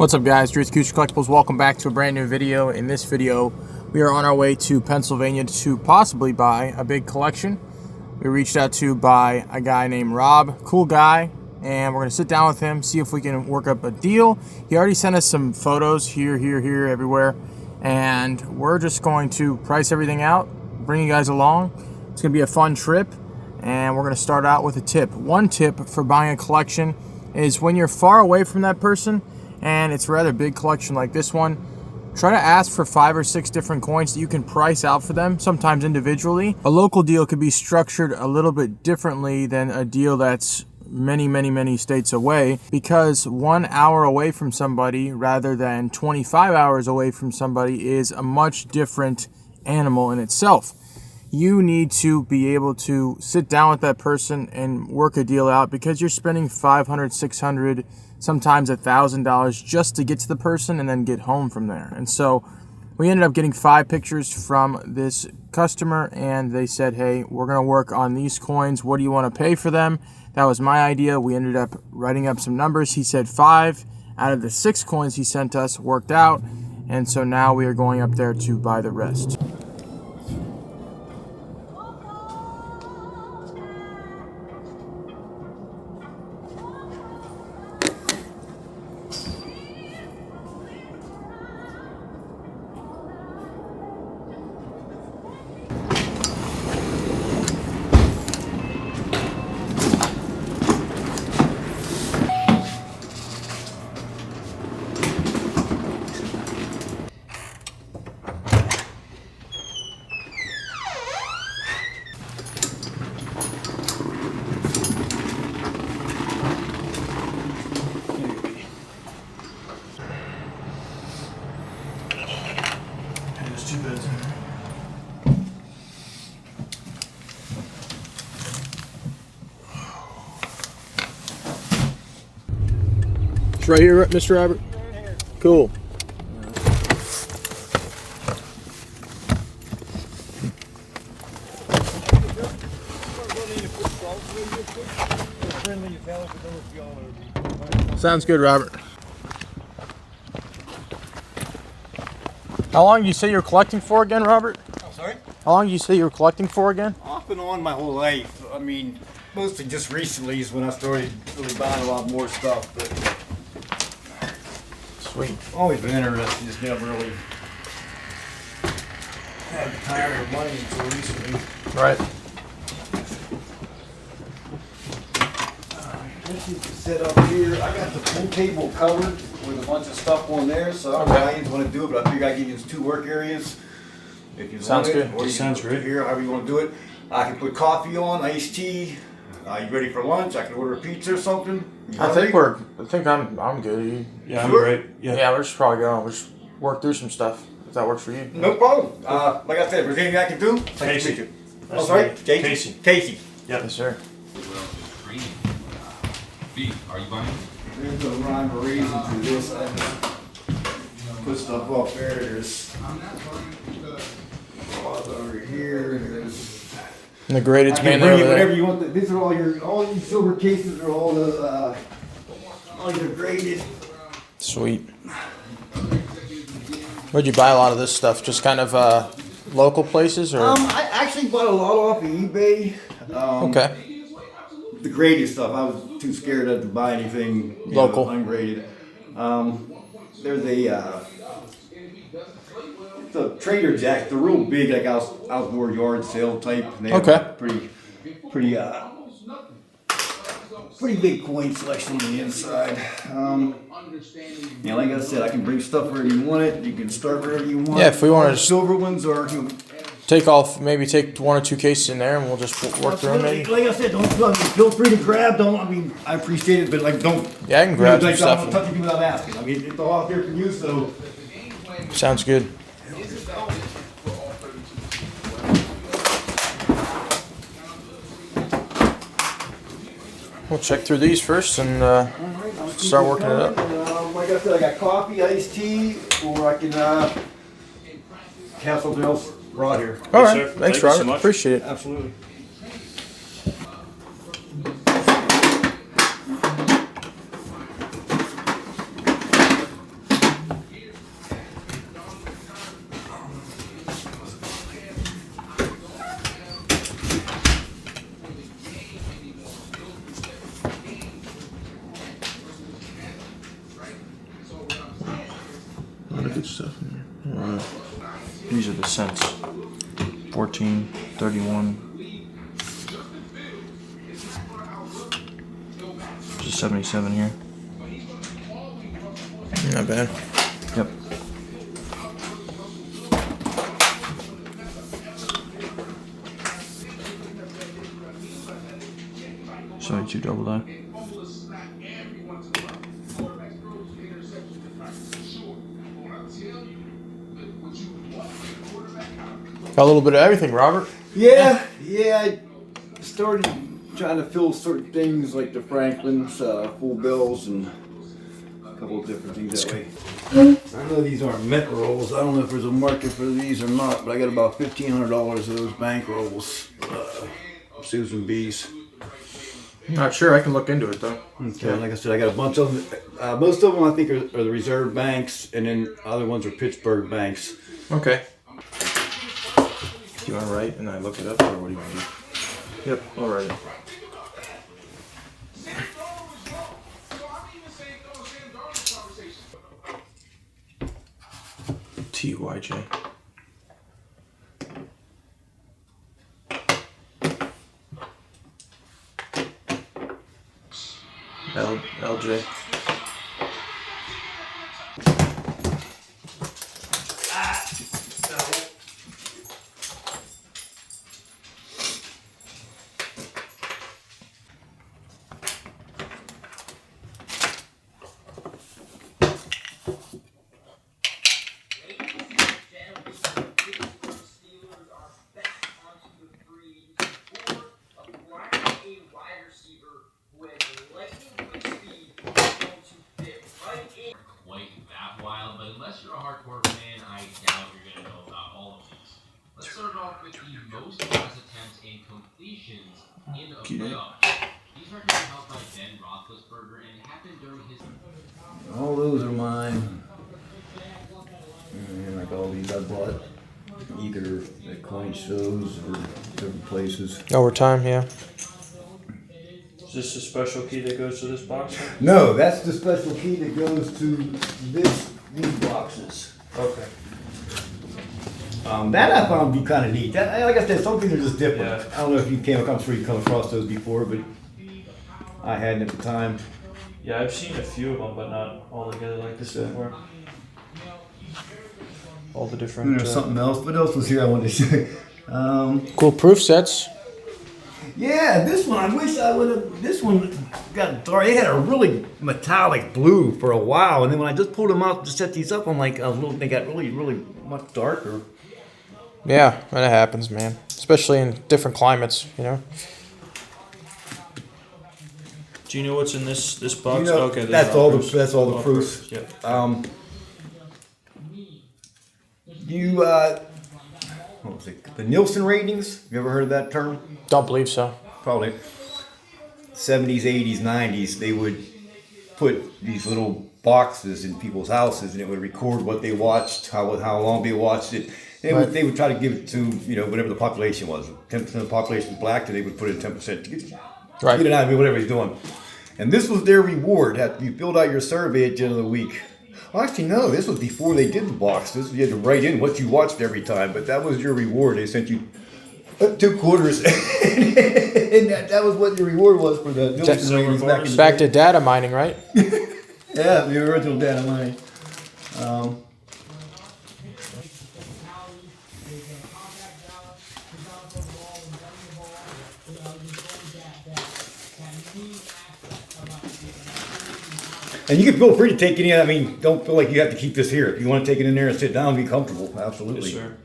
What's up, guys? Drew with Kush Collectibles. Welcome back to a brand new video. In this video, we are on our way to Pennsylvania to possibly buy a big collection. We reached out to buy a guy named Rob, cool guy, and we're going to sit down with him, see if we can work up a deal. He already sent us some photos here, everywhere, and we're just going to price everything out, bring you guys along. It's going to be a fun trip, and we're going to start out with a tip. One tip for buying a collection is when you're far away from that person, and it's a rather big collection like this one, try to ask for 5 or 6 different coins that you can price out for them, sometimes individually. A local deal could be structured a little bit differently than a deal that's many states away, because 1 hour away from somebody rather than 25 hours away from somebody is a much different animal in itself. You need to be able to sit down with that person and work a deal out, because you're spending $500, $600, sometimes $1,000 just to get to the person and then get home from there. And so we ended up getting 5 pictures from this customer, and they said, hey, we're going to work on these coins. What do you want to pay for them? That was my idea. We ended up writing up some numbers. He said 5 out of the 6 coins he sent us worked out. And so now we are going up there to buy the rest. There's 2 beds in there. It's right here, Mr. Robert? Right here. Cool. Sounds good, Robert. How long did you say you were collecting for again, Robert? Oh, sorry? How long did you say you were collecting for again? Off and on my whole life. I mean, mostly just recently is when I started really buying a lot more stuff. But Sweet. always been interested, just never really had the time or money until recently. Right. This is set up here. I got the pool table covered with a bunch of stuff on there, so I don't know how you want to do it, but I figured I'd give you 2 work areas. If you Sounds want it, good. or you Sounds can put it great. here, however you want to do it. I can put coffee on, iced tea. You ready for lunch? I can order a pizza or something. You I hungry? think I'm good. Yeah, Sure. I'm great. Yeah, we're just probably going. We'll just work through some stuff if that works for you. No problem. Like I said, if there's anything I can do, nice to Casey. meet you. Nice Oh, sorry? to meet you. Casey. Casey. Yes, sir. Beef, are you buying? There's a rhyme or reason to this. I just put stuff up there. There's over here. There's. And the graded I can man bring over you whatever there. you want. These are all these silver cases are all the all your graded. Sweet. Where'd you buy a lot of this stuff? Just kind of local places, or? I actually bought a lot off of eBay. Okay. The graded stuff, I was too scared to buy anything Local. ungraded. There's it's a Trader Jack. They're real big, like outdoor yard sale type. And they have Okay. pretty big coin selection on the inside. Like I said, I can bring stuff wherever you want it. You can start wherever you want. Yeah, if we want to The just silver ones are. take 1 or 2 cases in there, and we'll just work through them. Maybe. Like I said, feel free to grab. I appreciate it, but don't. Yeah, I can grab some I'm stuff. not touching you without asking. I mean, it's all out there for you, so. Sounds good. We'll check through these first and start working it up. Like I said, I got coffee, iced tea, or I can have something else brought here. All right. sir. Thanks, Thank you so Robert. much. Appreciate it. Absolutely. good stuff in here. These are the cents. 14, 31. Just 77 here. Not bad. Yep. Sorry, 2 double die. Got a little bit of everything, Robert. Yeah, I started trying to fill certain things like the Franklin's, full bills, and a couple of different things that way. I know these aren't mint rolls. I don't know if there's a market for these or not, but I got about $1,500 of those bank rolls. Susan B's. Not sure. I can look into it though. Okay, like I said, I got a bunch of them. Most of them I think are the Reserve banks, and then other ones are Pittsburgh banks. Okay. Do you want to write and I look it up, or what do you want to do? Yep, I'll write it. TYJ. LJ. Unless you're a hardcore fan, I doubt you're going to know about all of these. Let's start off with the most pass attempts and completions in a playoff. These records are held by Ben Roethlisberger and happened during his... All those are mine. And like all these I bought either at coin shows or different places. Overtime, yeah. Is this a special key that goes to this box? No, that's the special key that goes to these boxes. Okay. That I found to be kind of neat. That, like I said, some things are just different. Yeah. I don't know if you I'm sure you come across those before, but I hadn't at the time. Yeah, I've seen a few of them, but not all together like this before. All the different... There's something else. What else was here I wanted to say? Cool proof sets. Yeah, this one, I wish I would have, this one got dark. They had a really metallic blue for a while, and then when I just pulled them out to set these up, I'm like, they got really, really much darker. Yeah, that happens, man. Especially in different climates, you know. Do you know what's in this box? You know, okay, that's all the proofs. Yep. What was it? The Nielsen ratings? You ever heard of that term? Don't believe so. Probably. 70s, 80s, 90s, they would put these little boxes in people's houses, and it would record what they watched, how long they watched it. They would try to give it to, whatever the population was. 10% of the population was black, and they would put in 10% to get it out of me, whatever he's doing. And this was their reward. You filled out your survey at the end of the week. Well, actually, no, this was before they did the boxes. You had to write in what you watched every time, but that was your reward. They sent you 2 quarters, and that was what your reward was for the Nielsen ratings back in the Back day. to data mining, right? Yeah, the original data mining. And you can feel free to take it in. I mean, don't feel like you have to keep this here. If you want to take it in there and sit down and be comfortable, absolutely. Yes, sir.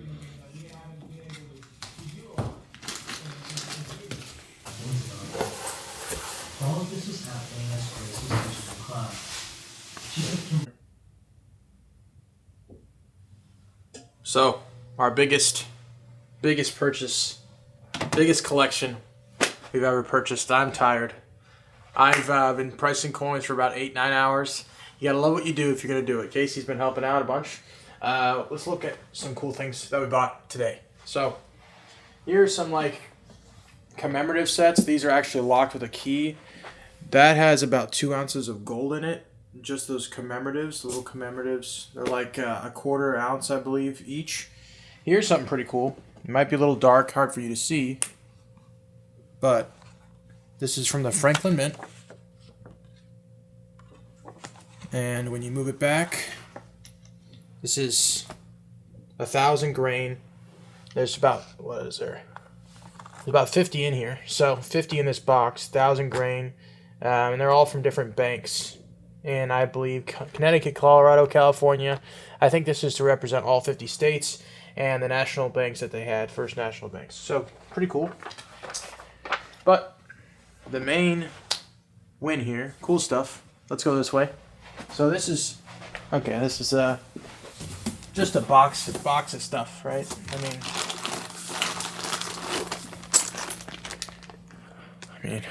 All of this is happening as Grace's personal cloud. So, our biggest purchase, biggest collection we've ever purchased. I'm tired. I've been pricing coins for about 8-9 hours. You gotta love what you do if you're gonna do it. Casey's been helping out a bunch. Let's look at some cool things that we bought today. So, here's some commemorative sets. These are actually locked with a key. That has about 2 ounces of gold in it. just those commemoratives, little commemoratives. They're like a quarter ounce, I believe, each. Here's something pretty cool. It might be a little dark, hard for you to see, but this is from the Franklin Mint. And when you move it back, this is 1,000 grain. There's about, what is there? There's about 50 in here. So 50 in this box, 1,000 grain. And they're all from different banks. And I believe Connecticut, Colorado, California. I think this is to represent all 50 states and the national banks that they had, first national banks. So pretty cool. But the main win here, cool stuff. Let's go this way. So this is, okay, this is just a box of stuff, right? I mean,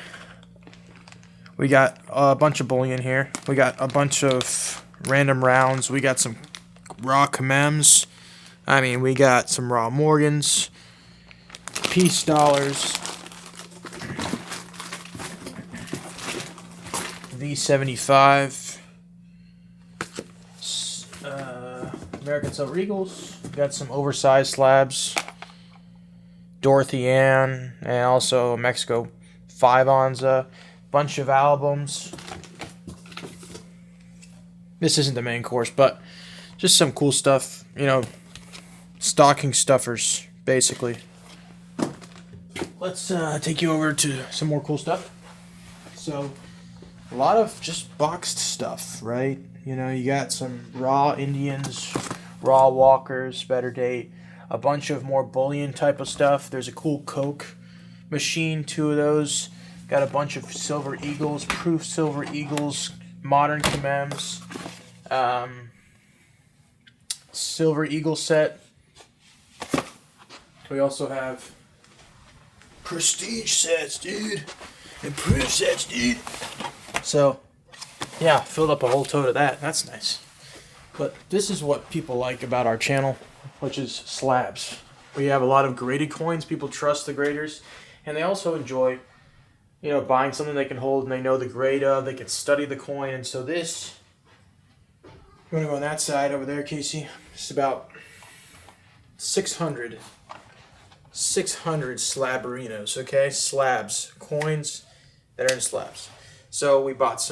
we got a bunch of bullion here. We got a bunch of random rounds. We got some raw commems. I mean, we got some raw Morgans, peace dollars, V75, American Silver Eagles. We got some oversized slabs, Dorothy Ann, and also Mexico 5 Onza. Bunch of albums. This isn't the main course, but just some cool stuff, you know, stocking stuffers, basically. Let's take you over to some more cool stuff. So, a lot of just boxed stuff, right? You know, you got some raw Indians, raw Walkers, better date, a bunch of more bullion type of stuff. There's a cool Coke machine, 2 of those. Got a bunch of Silver Eagles, proof Silver Eagles, modern commems, Silver Eagle set. We also have prestige sets, dude, and proof sets, dude. So, yeah, filled up a whole tote of that. That's nice. But this is what people like about our channel, which is slabs. We have a lot of graded coins. People trust the graders, and they also enjoy, you know, buying something they can hold and they know the grade of. They can study the coin. And so this, you want to go on that side over there, Casey? It's about 600 slaberinos, okay? Slabs, coins that are in slabs. So we bought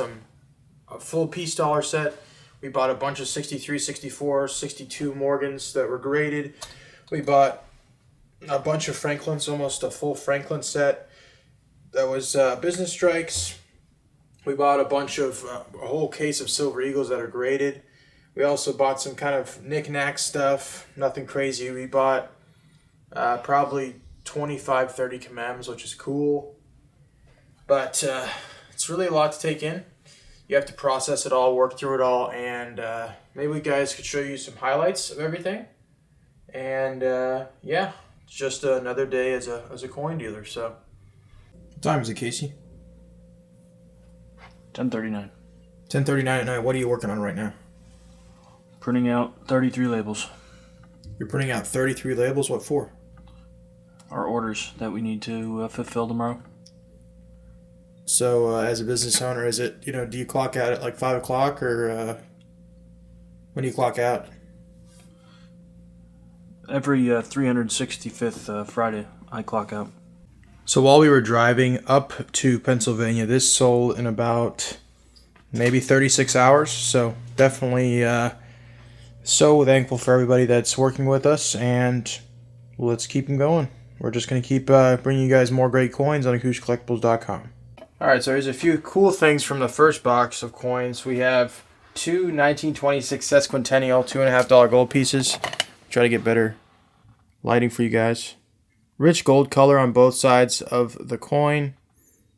a full piece dollar set. We bought a bunch of 63, 64, 62 Morgans that were graded. We bought a bunch of Franklins, almost a full Franklin set. That was business strikes. We bought a bunch of, a whole case of Silver Eagles that are graded. We also bought some kind of knick-knack stuff, nothing crazy. We bought probably 25, 30 commems, which is cool. But it's really a lot to take in. You have to process it all, work through it all, and maybe we guys could show you some highlights of everything. And yeah, it's just another day as a coin dealer, so. What time is it, Casey? 10:39. 10:39 at night. What are you working on right now? Printing out 33 labels. You're printing out 33 labels. What for? Our orders that we need to fulfill tomorrow. So, as a business owner, is it, you know, do you clock out at like 5 o'clock or when do you clock out? Every 365th Friday, I clock out. So while we were driving up to Pennsylvania, this sold in about maybe 36 hours. So definitely so thankful for everybody that's working with us, and let's keep them going. We're just going to keep bringing you guys more great coins on AcousticCollectibles.com. All right, so here's a few cool things from the first box of coins. We have 2 1926 sesquicentennial $2.50 gold pieces. Try to get better lighting for you guys. Rich gold color on both sides of the coin.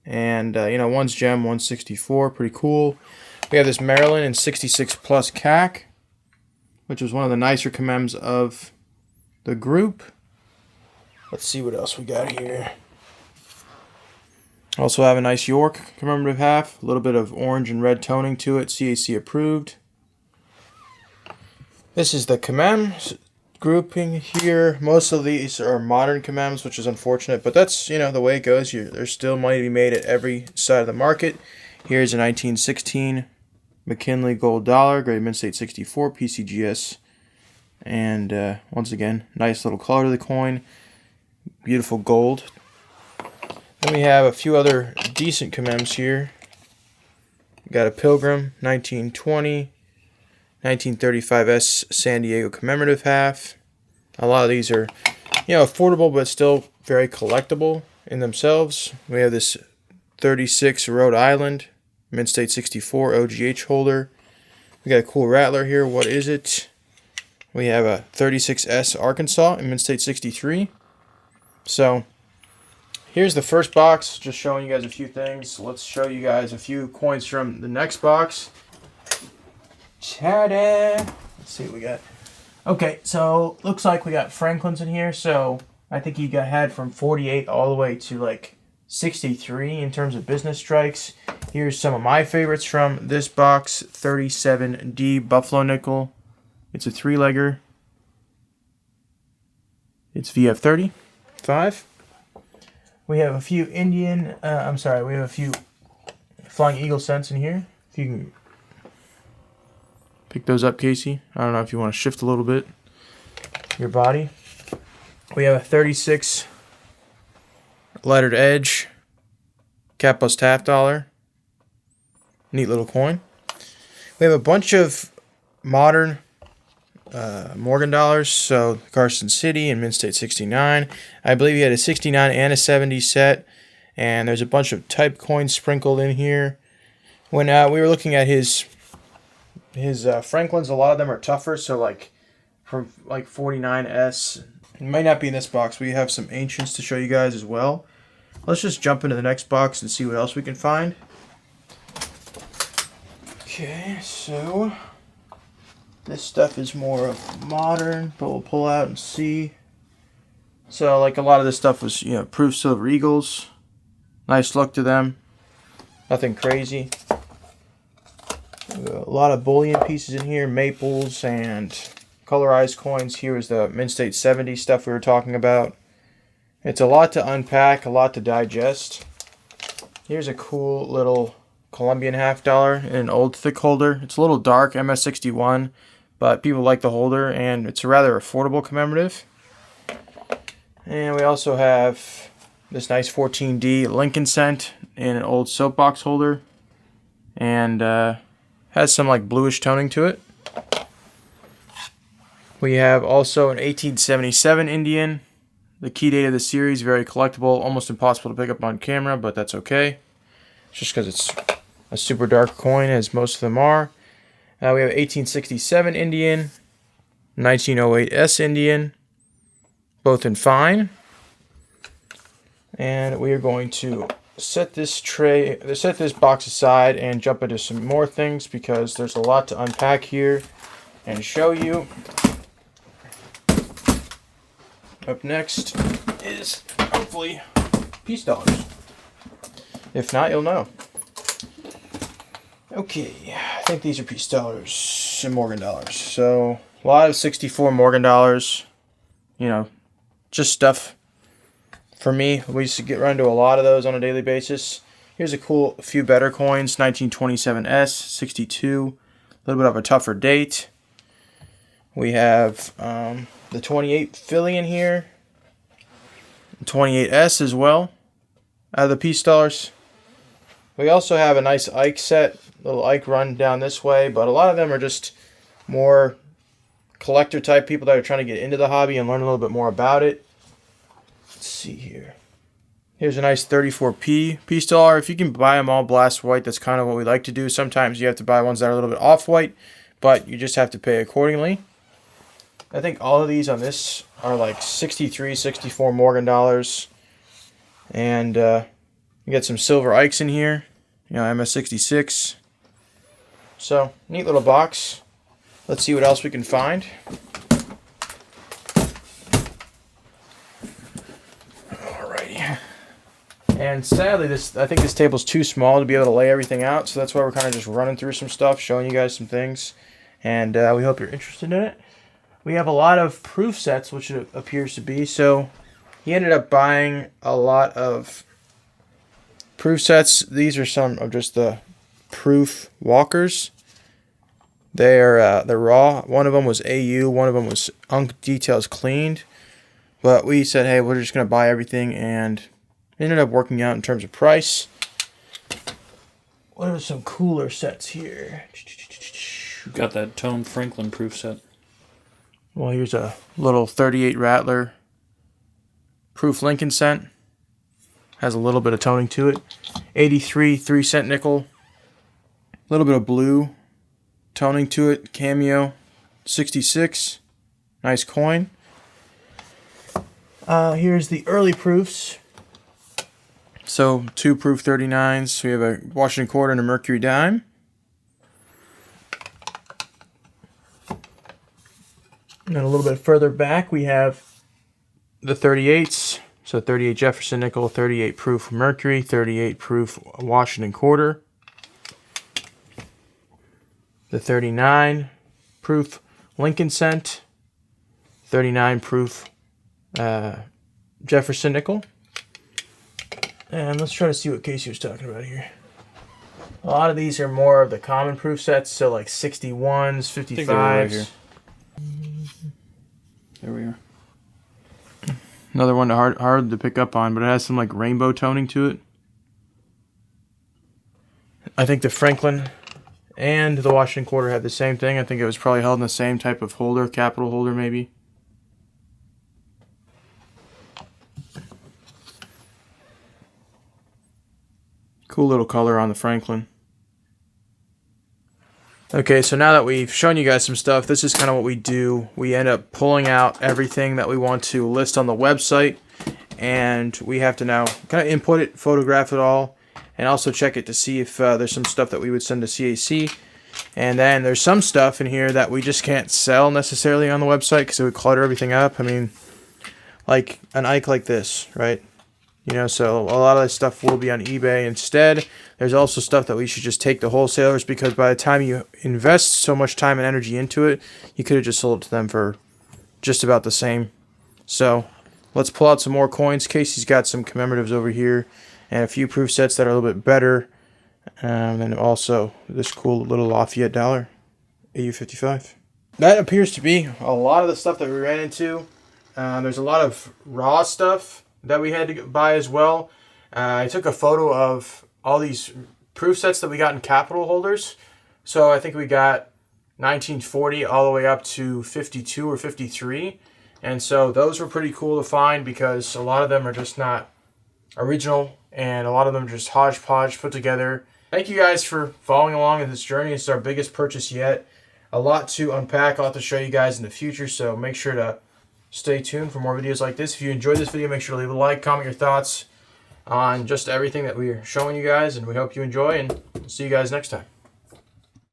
And, you know, one's gem, one's 64. Pretty cool. We have this Maryland in 66 plus CAC, which was one of the nicer commems of the group. Let's see what else we got here. Also have a nice York commemorative half. A little bit of orange and red toning to it. CAC approved. This is the commem grouping here. Most of these are modern commems, which is unfortunate, but that's, you know, the way it goes. There's still money to be made at every side of the market. Here's a 1916 McKinley Gold Dollar, grade Mint State 64, PCGS. And once again, nice little color to the coin. Beautiful gold. Then we have a few other decent commems here. We got a Pilgrim, 1920, 1935S San Diego commemorative half. A lot of these are, affordable but still very collectible in themselves. We have this 36 Rhode Island, Mint State 64 OGH holder. We got a cool rattler here. What is it? We have a 36S Arkansas in Mint State 63. So here's the first box, just showing you guys a few things. Let's show you guys a few coins from the next box. Ta-da! Let's see what we got. Okay, so looks like we got Franklin's in here. So I think you had from 48 all the way to like 63 in terms of business strikes. Here's some of my favorites from this box. 37D Buffalo Nickel. It's a 3-legger. It's VF30. 5. We have a few we have a few Flying Eagle cents in here. If you can pick those up, Casey. I don't know if you want to shift a little bit your body. We have a 36 lettered edge cap plus half dollar. Neat little coin. We have a bunch of modern Morgan dollars. So Carson City and Mint State 69. I believe he had a 69 and a 70 set. And there's a bunch of type coins sprinkled in here. When we were looking at his Franklins, a lot of them are tougher. So like from like 49S. It might not be in this box. We have some ancients to show you guys as well. Let's just jump into the next box and see what else we can find. Okay, so this stuff is more of modern, but we'll pull out and see. So like a lot of this stuff was, proof silver eagles. Nice look to them. Nothing crazy. A lot of bullion pieces in here, maples and colorized coins. Here is the Mint State 70 stuff we were talking about. It's a lot to unpack, a lot to digest. Here's a cool little Colombian half dollar in an old thick holder. It's a little dark, MS61, but people like the holder, and it's a rather affordable commemorative. And we also have this nice 14D Lincoln cent in an old soapbox holder, and has some like bluish toning to it. We have also an 1877 Indian. The key date of the series, very collectible, almost impossible to pick up on camera, but that's okay. It's just because it's a super dark coin, as most of them are. We have 1867 Indian, 1908 S Indian, both in fine. And we are going to set this box aside and jump into some more things because there's a lot to unpack here and show you. Up next is hopefully peace dollars. If not, you'll know. Okay, I think these are peace dollars and Morgan dollars. So a lot of 64 Morgan dollars. Just stuff for me. We used to run into a lot of those on a daily basis. Here's a cool few better coins. 1927S, 62. A little bit of a tougher date. We have the 28 Philly in here. 28S as well. Out of the peace dollars. We also have a nice Ike set. Little Ike run down this way. But a lot of them are just more collector type people that are trying to get into the hobby and learn a little bit more about it. Let's see here. Here's a nice 34p peace dollar. If you can buy them all blast white, that's kind of what we like to do. Sometimes you have to buy ones that are a little bit off white, but you just have to pay accordingly. I think all of these on this are like 63, 64 Morgan dollars. And you get some silver Ikes in here. MS66. So, neat little box. Let's see what else we can find. Alrighty. And sadly, I think this table's too small to be able to lay everything out. So that's why we're kind of just running through some stuff, showing you guys some things. And we hope you're interested in it. We have a lot of proof sets, which it appears to be. So he ended up buying a lot of proof sets. These are some of just the proof walkers. They're raw. One of them was AU, one of them was Unk Details Cleaned. But we said, hey, we're just going to buy everything, and it ended up working out in terms of price. What are some cooler sets here? Got that Tone Franklin proof set. Well, here's a little 38 Rattler proof Lincoln scent. Has a little bit of toning to it. 83 3-cent nickel. A little bit of blue toning to it. Cameo 66. Nice coin. Here's the early proofs. So 2 proof 39s. We have a Washington quarter and a Mercury dime. And then a little bit further back, we have the 38s. So 38 Jefferson nickel, 38 proof Mercury, 38 proof Washington quarter. The 39 proof Lincoln cent, 39 proof Jefferson nickel. And let's try to see what Casey was talking about here. A lot of these are more of the common proof sets, so like 61s, 55s. Right here. There we are. Another one hard to pick up on, but it has some like rainbow toning to it. I think the Franklin and the Washington quarter had the same thing. I think it was probably held in the same type of holder, capital holder maybe. Cool little color on the Franklin. Okay, so now that we've shown you guys some stuff, this is kind of what we do. We end up pulling out everything that we want to list on the website, and we have to now kind of input it, photograph it all, and also check it to see if there's some stuff that we would send to CAC. And then there's some stuff in here that we just can't sell necessarily on the website because it would clutter everything up. I mean, like an Ike like this, right? You know, so a lot of this stuff will be on eBay instead. There's also stuff that we should just take to wholesalers because by the time you invest so much time and energy into it, you could have just sold it to them for just about the same. So let's pull out some more coins. Casey's got some commemoratives over here and a few proof sets that are a little bit better. And then also this cool little Lafayette dollar, AU55. That appears to be a lot of the stuff that we ran into. There's a lot of raw stuff that we had to buy as well. I took a photo of all these proof sets that we got in capital holders. So I think we got 1940 all the way up to 52 or 53. And so those were pretty cool to find because a lot of them are just not original and a lot of them are just hodgepodge put together. Thank you guys for following along in this journey. It's our biggest purchase yet. A lot to unpack, a lot to show you guys in the future. So make sure to stay tuned for more videos like this. If you enjoyed this video, make sure to leave a like, comment your thoughts on just everything that we're showing you guys, and we hope you enjoy, and see you guys next time.